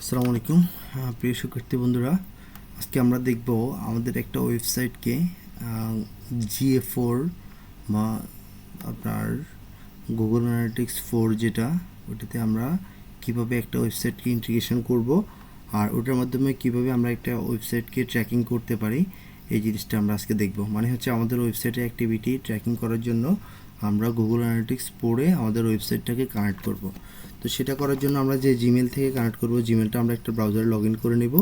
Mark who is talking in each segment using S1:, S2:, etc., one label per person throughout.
S1: আসসালামু আলাইকুম। প্রিয় শিক্ষার্থী বন্ধুরা, আজকে আমরা দেখব আমাদের একটা ওয়েবসাইটকে GA4 বা আপনার গুগল অ্যানালিটিক্স 4 যেটা, ওটাতে আমরা কিভাবে একটা ওয়েবসাইটকে ইন্টিগ্রেশন করব আর ওটার মাধ্যমে কিভাবে আমরা একটা ওয়েবসাইটকে ট্র্যাকিং করতে পারি, এই জিনিসটা আমরা আজকে দেখব। মানে হচ্ছে আমাদের ওয়েবসাইটের অ্যাক্টিভিটি ট্র্যাকিং করার জন্য আমরা গুগল অ্যানালিটিক্স পড়ে আমাদের ওয়েবসাইটটাকে কানেক্ট করব। তো সেটা করার জন্য আমরা যে জিমেল থেকে কানেক্ট করব, জিমেলটা আমরা একটা ব্রাউজারে লগ ইন করে নেব।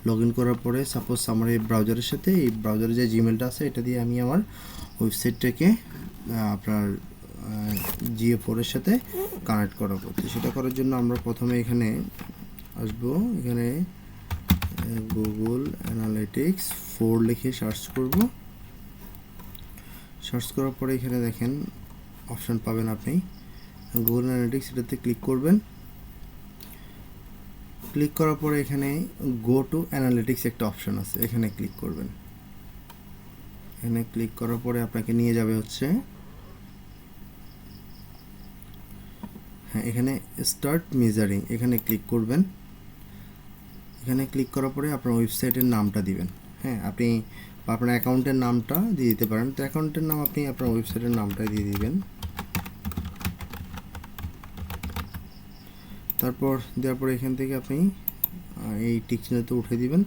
S1: লগ ইন করার পরে সাপোজ আমার এই ব্রাউজারের সাথে এই ব্রাউজারে যে জিমেলটা আছে এটা দিয়ে আমি আমার ওয়েবসাইটটাকে আপনার GA4 এর সাথে কানেক্ট করাবো। তো সেটা করার জন্য আমরা প্রথমে এখানে আসবো, এখানে গুগল অ্যানালিটিক্স 4 লিখে সার্চ করব। সার্চ করার পরে এখানে দেখেন অপশান পাবেন আপনি গুগল অ্যানালিটিক্স, এটাতে ক্লিক করবেন। ক্লিক করার পরে এখানে গো টু অ্যানালিটিক্স একটা অপশান আছে, এখানে ক্লিক করবেন। এখানে ক্লিক করার পরে আপনাকে নিয়ে যাবে হচ্ছে এখানে স্টার্ট মেজারিং, এখানে ক্লিক করবেন। এখানে ক্লিক করার পরে আপনার ওয়েবসাইটের নামটা দিবেন। আপনি আপনার অ্যাকাউন্টের নামটা দিয়ে দিতে পারেন। তো অ্যাকাউন্টের নাম আপনি আপনার ওয়েবসাইটের নামটা দিয়ে দিবেন। তারপর দেওয়ার পরে এখান থেকে আপনি এই টিক চিহ্নতে উঠে দিবেন।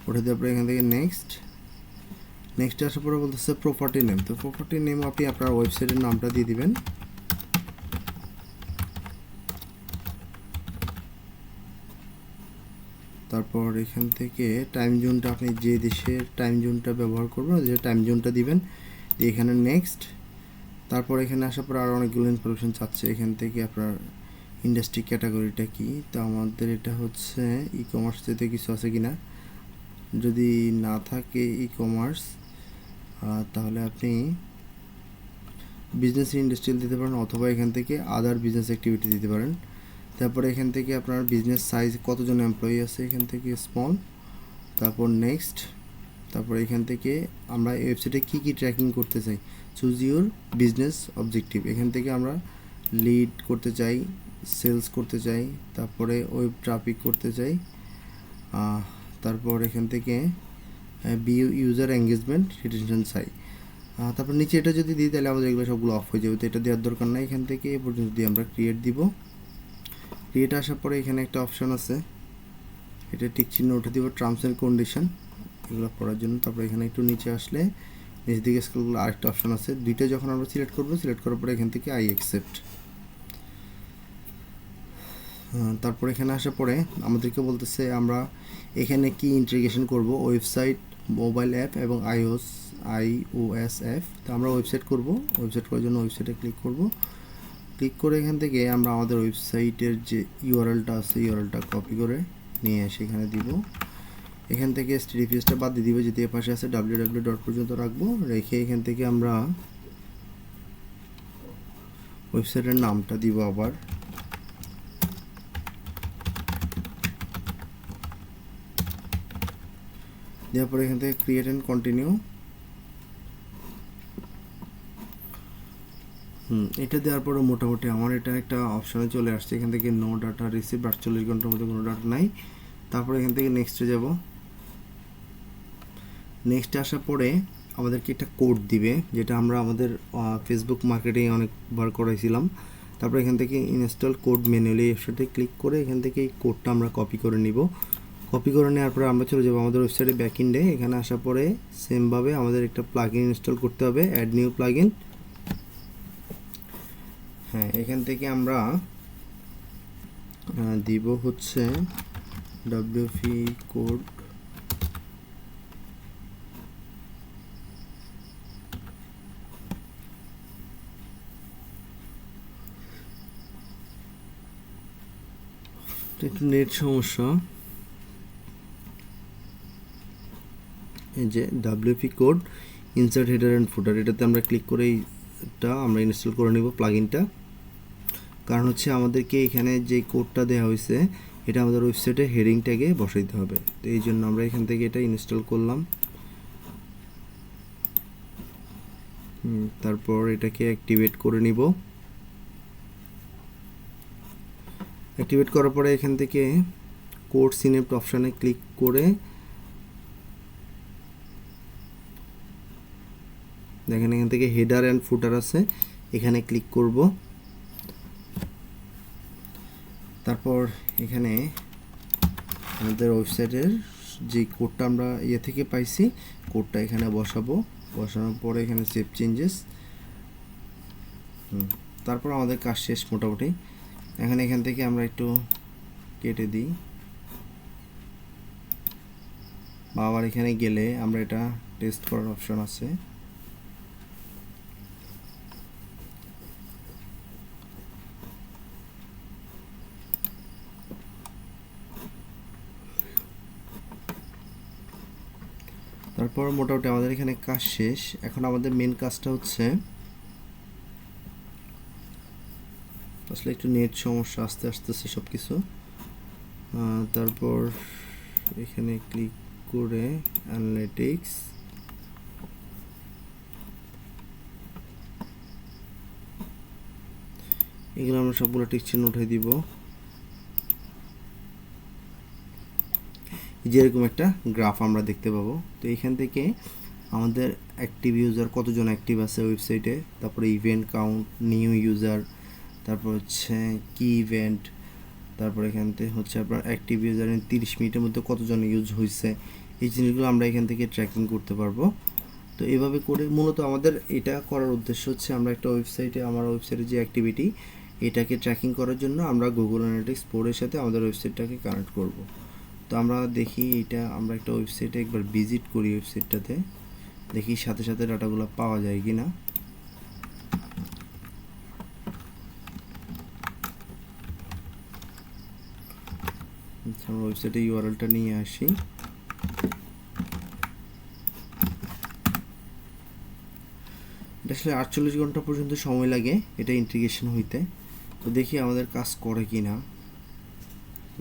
S1: উঠে দেওয়ার পরে এখান থেকে নেক্সট আসার পরে বলতেছে প্রপার্টি নেম। তো প্রপার্টি নেম আপনি আপনার ওয়েবসাইটের নামটা দিয়ে দিবেন। তারপর এখান থেকে টাইম জোনটা আপনি যে দেশের টাইম জোনটা ব্যবহার করবেন যে টাইম জোনটা দিবেন, দিয়ে এখানে নেক্সট। তারপর এখানে আসার পর আরও অনেকগুলো ইনফরমেশন চাচ্ছে। এখান থেকে আপনার ইন্ডাস্ট্রি ক্যাটাগরিটা কি, তো আমাদের এটা হচ্ছে ই কমার্স যেতে কিছু আছে কি না। যদি না থাকে ই কমার্স, তাহলে আপনি বিজনেস ইন্ডাস্ট্রিয়াল দিতে পারেন, অথবা এখান থেকে আদার বিজনেস অ্যাক্টিভিটি দিতে পারেন। তারপরে এখান থেকে আপনার বিজনেস সাইজ কতজন এমপ্লয়ি আছে, এখান থেকে স্মল। তারপর নেক্সট। তারপর এখান থেকে আমরা ওয়েবসাইটে কী কী ট্র্যাকিং করতে চাই, চুজ ইউর বিজনেস অবজেক্টিভ। এখান থেকে আমরা লিড করতে চাই, সেলস করতে চাই, তারপরে ওয়েব ট্রাফিক করতে চাই। তারপর এখান থেকে ইউজার এঙ্গেজমেন্ট রিটেনশন চাই। তারপর নিচে এটা যদি দিই তাহলে আমাদের এগুলো সবগুলো অফ হয়ে যাবে, তো এটা দেওয়ার দরকার নাই। এখান থেকে এ পর্যন্ত দিয়ে আমরা ক্রিয়েট দিব। ক্রিয়েট আসার পরে এখানে একটা অপশান আছে, এটা টিক চিহ্ন উঠে দিব, টার্মস অ্যান্ড কন্ডিশন এগুলো পড়ার জন্য। তারপর এখানে একটু নিচে আসলে নিচ দিকে স্ক্রল আরেকটা অপশান আছে, দুইটা যখন আমরা সিলেক্ট করবো, সিলেক্ট করার পরে এখান থেকে আই অ্যাকসেপ্ট। তারপর এখানে আসার পরে আমাদেরকে বলতেছে আমরা এখানে কি ইন্টিগ্রেশন করব, ওয়েবসাইট, মোবাইল অ্যাপ এবং iOS অ্যাপ। তো আমরা ওয়েবসাইট করব, ওয়েবসাইট করার জন্য ওয়েবসাইটে ক্লিক করব। ক্লিক করে এখান থেকে আমরা আমাদের ওয়েবসাইটের যে ইউআরএলটা আছে, ইউআরএলটা কপি করে নিয়ে এসে এখানে দিব। এখান থেকে HTTPSটা বাদ দিয়ে দিব, যেতে পাশে আছে www. পর্যন্ত রাখবো। রেখে এখান থেকে আমরা ওয়েবসাইটের নামটা দিব আবার। দেওয়ার পরে এখান থেকে ক্রিয়েট অ্যান্ড কন্টিনিউ। এটা দেওয়ার পরে মোটামুটি আমার এটা একটা অপশানে চলে আসছে। এখান থেকে নো ডাটা রিসিভ, 48 ঘন্টার মধ্যে কোনো ডাটা নাই। তারপরে এখান থেকে নেক্সটে যাব। নেক্সটে আসার পরে আমাদেরকে একটা কোড দিবে, যেটা আমরা আমাদের ফেসবুক মার্কেটিং অনেকবার করাইছিলাম। তারপরে এখান থেকে ইনস্টল কোড ম্যানুয়ালি এর সাথে ক্লিক করে এখান থেকে এই কোডটা আমরা কপি করে নিব। কপি করে নেওয়ার পরে আমরা চলে যাবো আমাদের ওয়েবসাইটে ব্যাকএন্ডে। এখানে আসার পরে সেমভাবে আমাদের একটা প্লাগইন ইনস্টল করতে হবে, অ্যাড নিউ প্লাগইন। এখান থেকে আমরা দিব হচ্ছে WP কোড একটু নেট সমস্যা। এই যে WP code insert header and ফুটার, এটাতে আমরা ক্লিক করে এটা আমরা ইনস্টল করে নেব প্লাগইনটা। কারণ হচ্ছে আমাদেরকে এখানে যে কোডটা দেওয়া হয়েছে এটা আমাদের ওয়েবসাইটে হেডিং ট্যাগে বসাইতে হবে, তো এই জন্য আমরা এখান থেকে এটা ইনস্টল করলাম। তারপর এটাকে অ্যাক্টিভেট করে নিব। অ্যাক্টিভেট করার পরে এখান থেকে কোড সিলেক্ট অপশানে ক্লিক করে দেখেন এখান থেকে হেডার অ্যান্ড ফুটার আছে, এখানে ক্লিক করব। তারপর এখানে আমাদের ওয়েবসাইটের যে কোডটা আমরা থেকে পাইছি কোডটা এখানে বসাবো। বসানোর পরে এখানে সেভ চেঞ্জেস, তারপর আমাদের কাজ শেষ মোটামুটি। এখান থেকে আমরা একটু কেটে দিই, বা আবার এখানে গেলে আমরা এটা টেস্ট করার অপশন আছে। তারপর মোটামুটি আমাদের এখানে কাজ শেষ। এখন আমাদের মেন কাজটা হচ্ছে, আসলে একটু নেট সমস্যা, আস্তে আসতেছে সব কিছু। তারপর এখানে ক্লিক করে অ্যানালিটিক্স, এগুলো আমরা সবগুলো টিক চিহ্ন উঠাই দিব। যেরকম একটা গ্রাফ আমরা দেখতে পাবো। তো এখান থেকে আমাদের অ্যাক্টিভ ইউজার কতজন অ্যাক্টিভ আছে ওয়েবসাইটে, তারপরে ইভেন্ট কাউন্ট, নিউ ইউজার, তারপর হচ্ছে কি ইভেন্ট, তারপর এখান থেকে হচ্ছে আপনার অ্যাক্টিভ ইউজারের 30 মিনিটের মধ্যে কতজন ইউজ হয়েছে, এই জিনিসগুলো আমরা এখান থেকে ট্র্যাকিং করতে পারবো। তো এভাবে করে মূলত আমাদের এটা করার উদ্দেশ্য হচ্ছে, আমরা একটা ওয়েবসাইটে, আমার ওয়েবসাইটে যে অ্যাক্টিভিটি এটাকে ট্র্যাকিং করার জন্য আমরা গুগল অ্যানালিটিক্স প্রোর সাথে আমাদের ওয়েবসাইটটাকে কানেক্ট করব। তো আমরা দেখি এটা, আমরা একটা ওয়েবসাইটে একবার ভিজিট করি, ওয়েবসাইটটাতে দেখি সাথে সাথে ডাটাগুলো পাওয়া যায় কি না। আমরা ওয়েবসাইটে ইউআরএলটা নিয়ে আসি। এটা আসলে 48 ঘন্টা পর্যন্ত সময় লাগে এটা ইন্টিগ্রেশন হইতে। তো দেখি আমাদের কাজ করে কি না,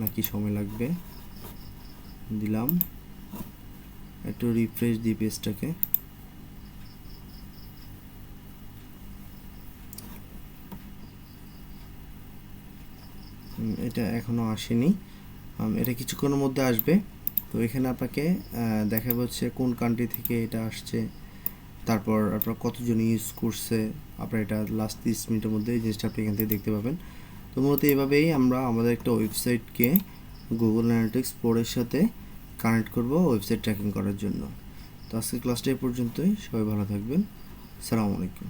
S1: নাকি সময় লাগবে। দিলাম, একটু রিফ্রেশ দিই পেজটাকে। এটা এখনও আসেনি, এটা কিছুক্ষণের মধ্যে আসবে। তো এখানে আপনাকে দেখা যাচ্ছে কোন কান্ট্রি থেকে এটা আসছে, তারপর আপনার কতজন ইউজ করছে, আপনার এটা লাস্ট 30 মিনিটের মধ্যে এই জিনিসটা আপনি এখান থেকে দেখতে পাবেন। তো মূলত এইভাবেই আমরা আমাদের একটা ওয়েবসাইটকে গুগল অ্যানালিটিক্স প্রোর সাথে কানেক্ট করব ওয়েবসাইট ট্র্যাকিং করার জন্য। তো আজকের ক্লাসটা এই পর্যন্তই, সবাই ভালো থাকবেন, আসসালামু আলাইকুম।